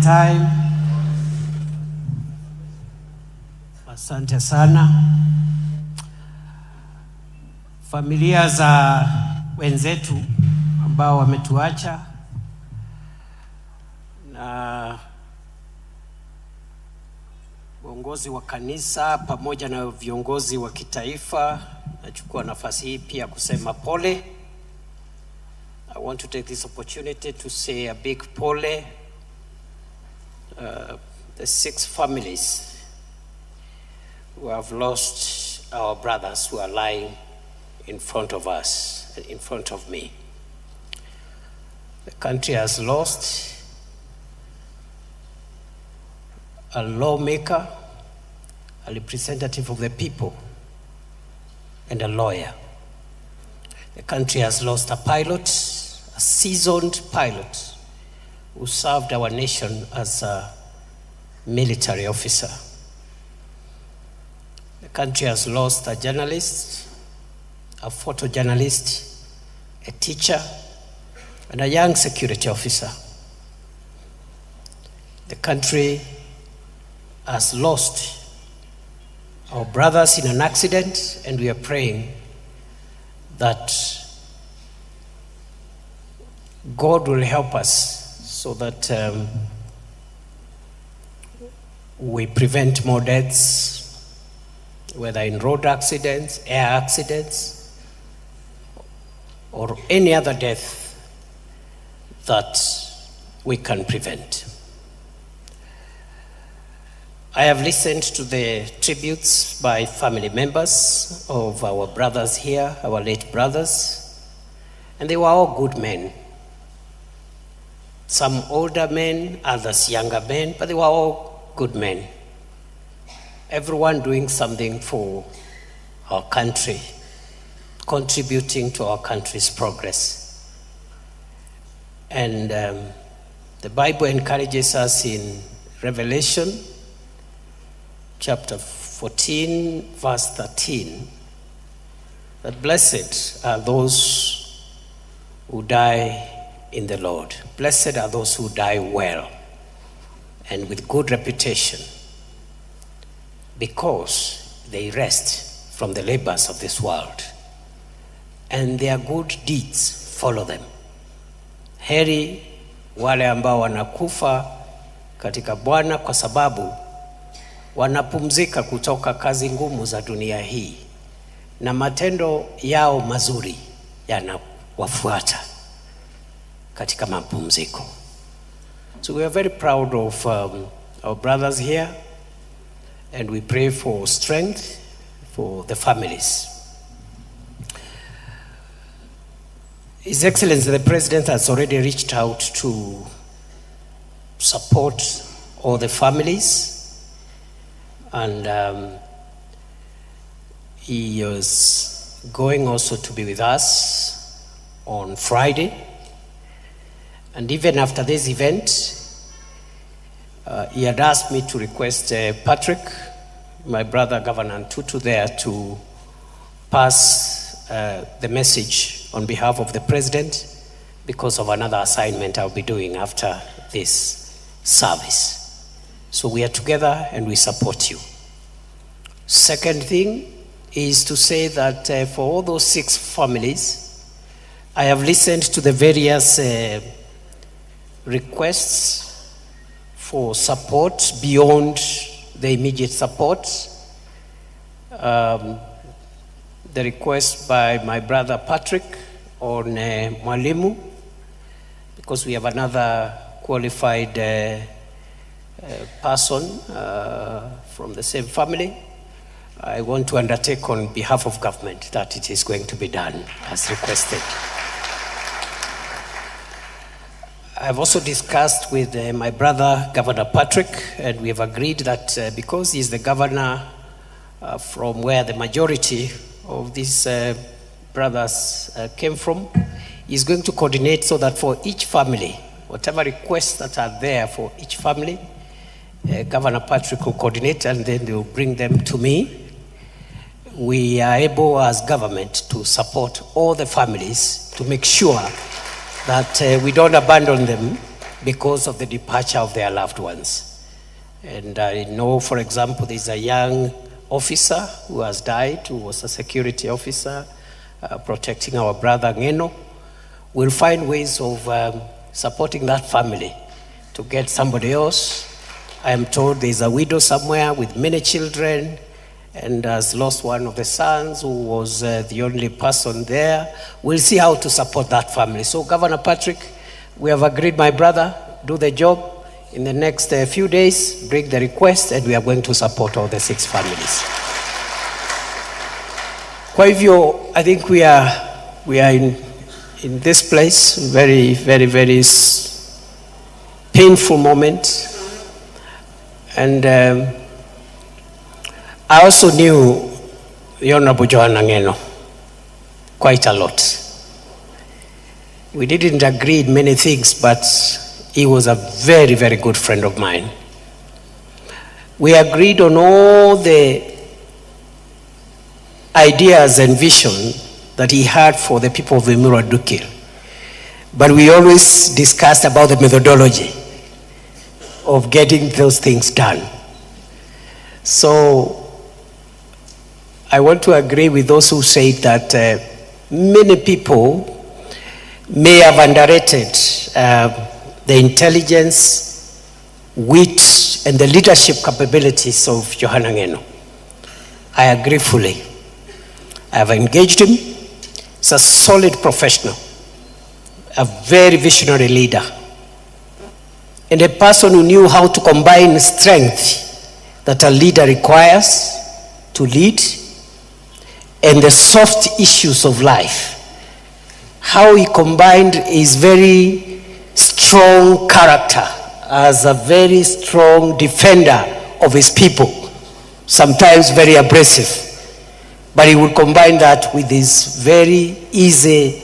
time. Asante sana. Familia za wenzetu ambao wametuacha na viongozi wa kanisa pamoja na viongozi wa kitaifa, nachukua nafasi hii pia kusema pole. I want to take this opportunity to say a big pole. The 6 families who have lost our brothers who are lying in front of us, in front of me. The country has lost a lawmaker, a representative of the people, and a lawyer. The country has lost a pilot, a seasoned pilot who served our nation as a military officer. The country has lost a journalist, a photojournalist, a teacher, and a young security officer. The country has lost our brothers in an accident, and we are praying that God will help us so that we prevent more deaths, whether in road accidents, air accidents, or any other death that we can prevent. I have listened to the tributes by family members of our brothers here, our late brothers, and they were all good men. Some older men, others younger men, but they were all good men. Everyone doing something for our country, contributing to our country's progress. And the Bible encourages us in Revelation chapter 14, verse 13, that blessed are those who die in the Lord. Blessed are those who die well and with good reputation, because they rest from the labors of this world, and their good deeds follow them. Heri wale ambao wanakufa katika Bwana, kwa sababu wanapumzika kutoka kazi ngumu za dunia hii, na matendo yao mazuri yanawafuata katika mapumziko. So we are very proud of our brothers here, and we pray for strength for the families. His Excellency the President has already reached out to support all the families, and he is going also to be with us on Friday. And even after this event, he had asked me to request Patrick, my brother Governor Tutu, there to pass the message on behalf of the President, because of another assignment I'll be doing after this service. So we are together and we support you. Second thing is to say that for all those 6 families, I have listened to the various requests for support beyond the immediate support. The request by my brother Patrick on Mwalimu, because we have another qualified person from the same family. I want to undertake on behalf of government that it is going to be done as requested. I've also discussed with my brother, Governor Patrick, and we have agreed that because he's the governor from where the majority of these brothers came from, he's going to coordinate so that for each family, whatever requests that are there for each family, Governor Patrick will coordinate, and then they will bring them to me. We are able as government to support all the families to make sure that we don't abandon them because of the departure of their loved ones. And I know, for example, there's a young officer who has died, who was a security officer protecting our brother Ngeno. We'll find ways of supporting that family to get somebody else. I am told there's a widow somewhere with many children and has lost one of the sons who was the only person there. We'll see how to support that family. So Governor Patrick, we have agreed, my brother, do the job. In the next few days, bring the request and we are going to support all the 6 families. Kwa hivyo, I think we are in this place, very, very, very painful moment. And I also knew the Honorable Johana Ngeno quite a lot. We didn't agree in many things, but he was a very, very good friend of mine. We agreed on all the ideas and vision that he had for the people of Emurua Dikirr. But we always discussed about the methodology of getting those things done. So I want to agree with those who say that many people may have underrated the intelligence, wit, and the leadership capabilities of Johana Ngeno. I agree fully. I have engaged him. He's a solid professional, a very visionary leader, and a person who knew how to combine strength that a leader requires to lead and the soft issues of life. How he combined his very strong character as a very strong defender of his people, sometimes very abrasive, but he would combine that with his very easy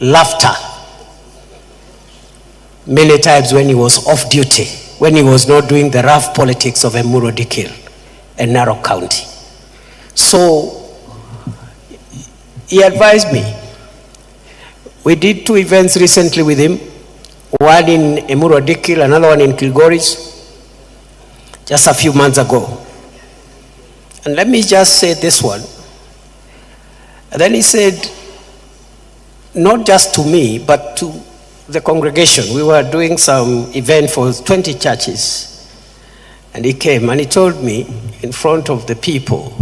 laughter. Many times when he was off duty, when he was not doing the rough politics of Emurua Dikirr and Narok County. So he advised me. We did 2 events recently with him, one in Emurua Dikirr, another one in Kilgoris, just a few months ago. And let me just say this one. And then he said, not just to me, but to the congregation. We were doing some event for 20 churches. And he came and he told me in front of the people,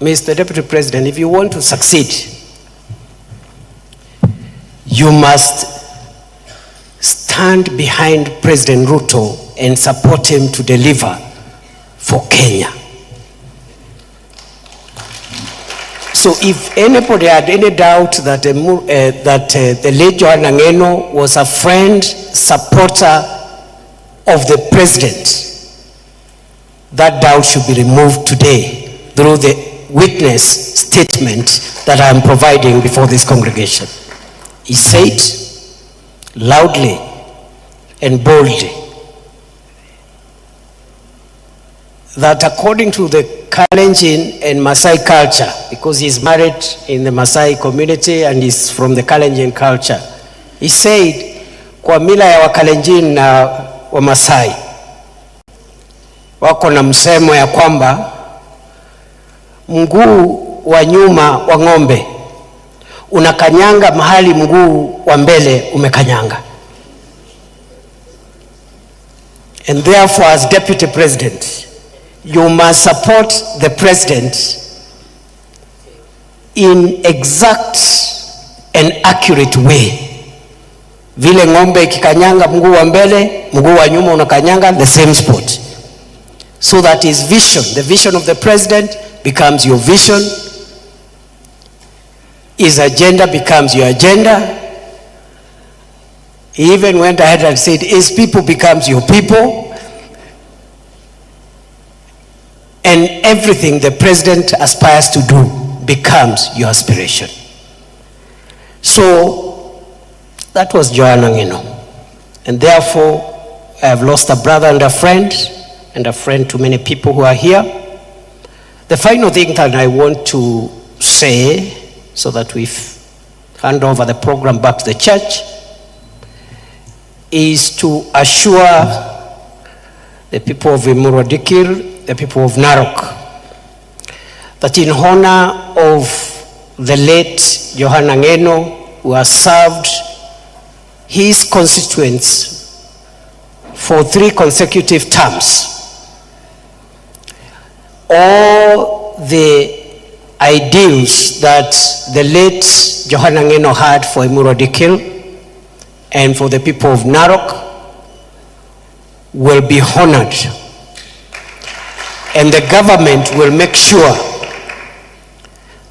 Mr. Deputy President, if you want to succeed, you must stand behind President Ruto and support him to deliver for Kenya. So if anybody had any doubt that the late Johana Ngeno was a friend, supporter of the president, that doubt should be removed today through the witness statement that I am providing before this congregation. He said loudly and boldly that according to the Kalenjin and Maasai culture, because he's married in the Maasai community and he's from the Kalenjin culture, he said, kwa mila ya Wakalenjin na Wamasai, wako na msemo ya kwamba mguu wa nyuma wa ng'ombe unakanyanga mahali mguu wa mbele umekanyanga. And therefore, as Deputy President, you must support the President in exact and accurate way. Vile ng'ombe ikikanyanga mguu wa mbele, mguu wa nyuma unakanyanga the same spot. So that his vision, the vision of the President, becomes your vision. His agenda becomes your agenda. He even went ahead and said, his people becomes your people. And everything the president aspires to do becomes your aspiration. So that was Johana Ngeno. And therefore, I have lost a brother and a friend to many people who are here. The final thing that I want to say, so that we hand over the program back to the church, is to assure the people of Emurua Dikir, the people of Narok, that in honor of the late Johana Ngeno, who has served his constituents for 3 consecutive terms, all the ideals that the late Johana Ngeno had for Emurua Dikir and for the people of Narok will be honored. And the government will make sure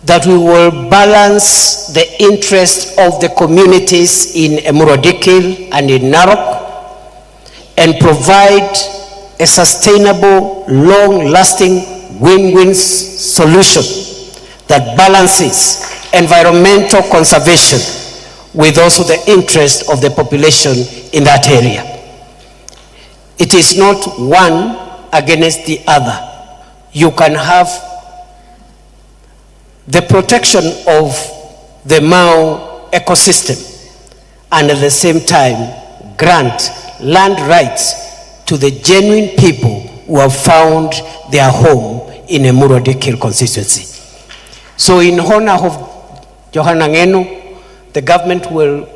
that we will balance the interest of the communities in Emurua Dikir and in Narok and provide a sustainable, long-lasting, win-win solution that balances environmental conservation with also the interest of the population in that area. It is not one against the other. You can have the protection of the Mau ecosystem and at the same time grant land rights to the genuine people who have found their home in Emurua Dikir constituency. So in honor of Johana Ngeno, the government will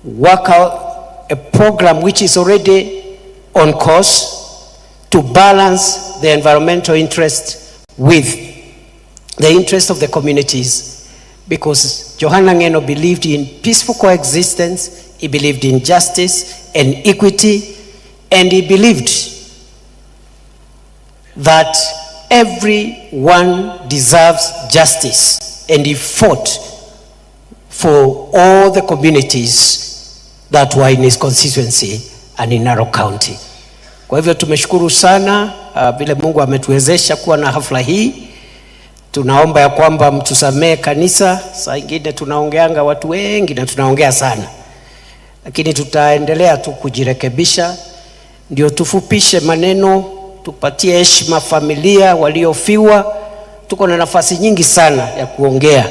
work out a program which is already on course to balance the environmental interest with the interest of the communities, because Johana Ngeno believed in peaceful coexistence, he believed in justice and equity, and he believed that everyone deserves justice, and he fought for all the communities that were in his constituency and in Narok County. Kwa hivyo tumeshukuru sana vile Mungu ametuwezesha kuwa na hafla hii. Tunaomba ya kwamba mtusamee kanisa, saa ingine tunaongeanga watu wengi na tunaongea sana. Lakini tutaendelea tu kujirekebisha, ndio tufupishe maneno, tupatie heshima familia waliofiwa. Tuko na nafasi nyingi sana ya kuongea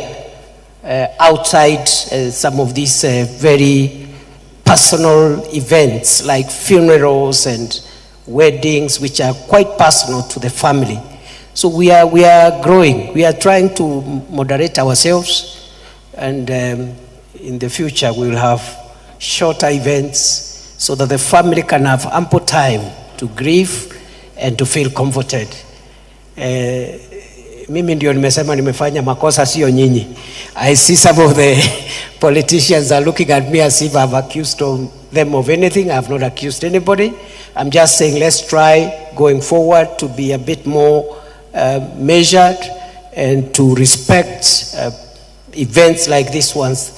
outside some of these very personal events like funerals and weddings, which are quite personal to the family. So we are growing. We are trying to moderate ourselves, and in the future we will have shorter events so that the family can have ample time to grieve and to feel comforted. Mimi ndio nimesema nimefanya makosa, sio nyinyi. I see some of the politicians are looking at me as if I've accused them of anything. I have not accused anybody. I'm just saying let's try going forward to be a bit more measured and to respect events like this ones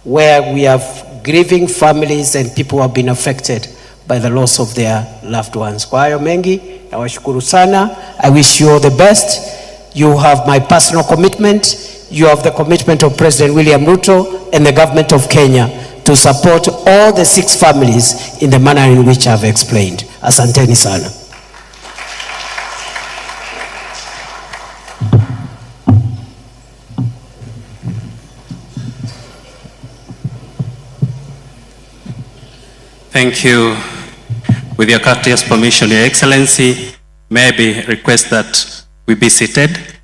where we have grieving families and people who have been affected by the loss of their loved ones. Kwa hayo mengi, nawashukuru sana. I wish you all the best. You have my personal commitment. You have the commitment of President William Ruto and the government of Kenya to support all the 6 families in the manner in which I've explained. Asanteni sana. Thank you. With your courteous permission, Your Excellency, may I request that we be seated.